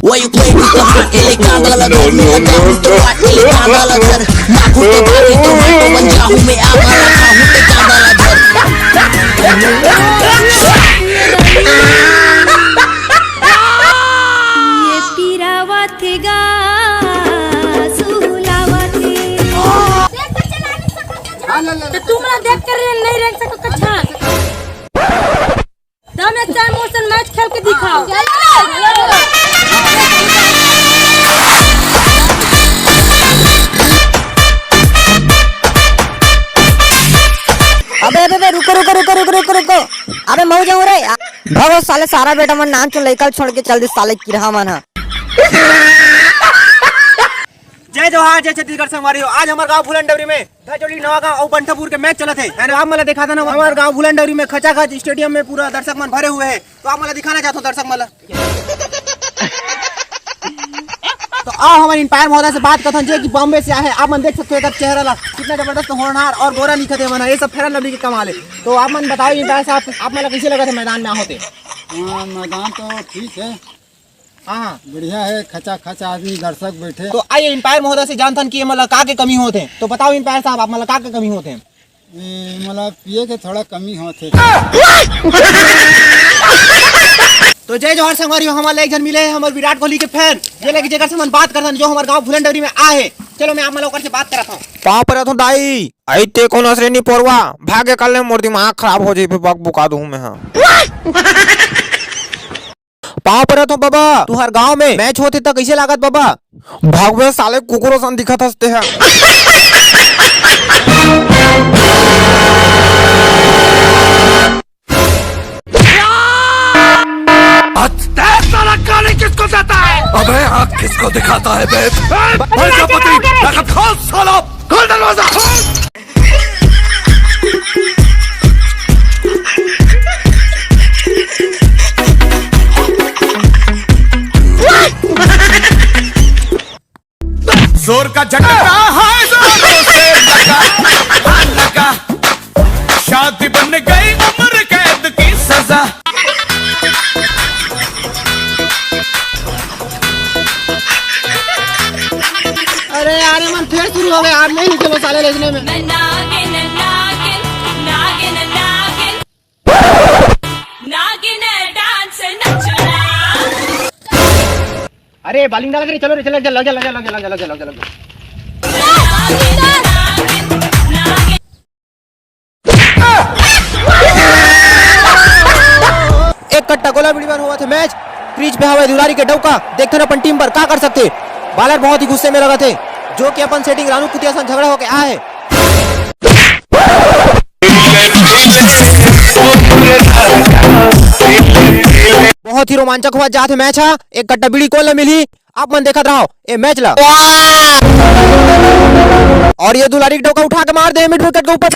Why you play with the heart? Ele canta la dor, me anda justo a ele canta la dor. Na puta party to mato banja hu me ama la hu me canta la dor. ये पीरावा थे गा सुलावा थे। तो तुम ना देख कर नहीं रह सको कच्छा। दमे चार मोशन मैच खेल के दिखाओ। अबे रुको। अबे मऊ जाऊं रे भगो साले सारा बेटा मन नाम चुन लइका छोड़ के चल दे साले किरहा मन हा। जय जोहार जय छत्तीसगढ़ संगवारियों। आज हमारे गांव भूलनडवरी में धचोड़ी नवा गांव और बंठापुर के मैच चलत है। आप मला देखा था ना हमारे गांव भूलनडवरी में खचाखच स्टेडियम में पूरा दर्शक मन भरे हुए हैं। तो आप मला दिखाना चाहता हूँ दर्शक मला। तो आओ हमारे इंपायर महोदय से बात करते हैं कि बॉम्बे से आए। आप मन देख सकते हो चेहरा ला कितना जबरदस्त होनहार और गोरा निकलते हैं मना, ये सब फेरन लवली के कमाल है। तो आप मन बताओ इंपायर साहब आप मला कैसे लगा थे मैदान में होते? मैदान तो ठीक है, हाँ बढ़िया है, खचा खचा आदमी दर्शक बैठे। तो आइए इंपायर महोदय से जानथन कि मतलब का के कमी होते हैं। तो बताओ इंपायर साहब आप मतलब का के कमी होते हैं? मतलब पिए के थोड़ा कमी होते। तो जय जोहार संगवारियों, हमारे एक जन मिले हैं हमारे विराट कोहली के फैन। ये लेके जगह से मन बात करथन जो हमारे गांव भूलनडवरी में आए। चलो मैं आप मतलब से बात करता हूं। पाँव पर तो दाई आइते कोनो श्रेणी पोरवा भागे कल मोर दिमाग खराब हो जाए बक बुका दूं मैं। हां पाँव पर तो बाबा तू हर गांव में मैच होते तो कैसे लागत बाबा? भागवे साले कुकुरों सन दिखत हंसते हैं। किसको देता है? अबे आँख किसको दिखाता है बे? प्रजापति रखत खोल सालो, खोल दरवाजा। जोर का झटका है जोरों से लगा, शादी बन गई उम्र कैद की सजा। अरे यार मन फिर शुरू हो गया, आप नहीं चलो साले लेजने में। अरे बालिंग डाल कर चलो रे, चलो चलो चलो चलो चलो चलो चलो चलो। एक कट्टा गोला बिड़ी बार हुआ थे मैच क्रीज पे हवा दुलारी के डौका देखते ना अपन टीम पर क्या कर सकते। बालर बहुत ही गुस्से में लगा थे जो कि अपन सेटिंग रानू कुतिया सन झगड़ा होके आए। बहुत ही रोमांचक हुआ जाते मैच है। एक कट्टा बीड़ी कोल मिली आप मन देखत रहो ए मैच ला। और ये दुलारी डोका उठा के मार दे मिड विकेट के ऊपर।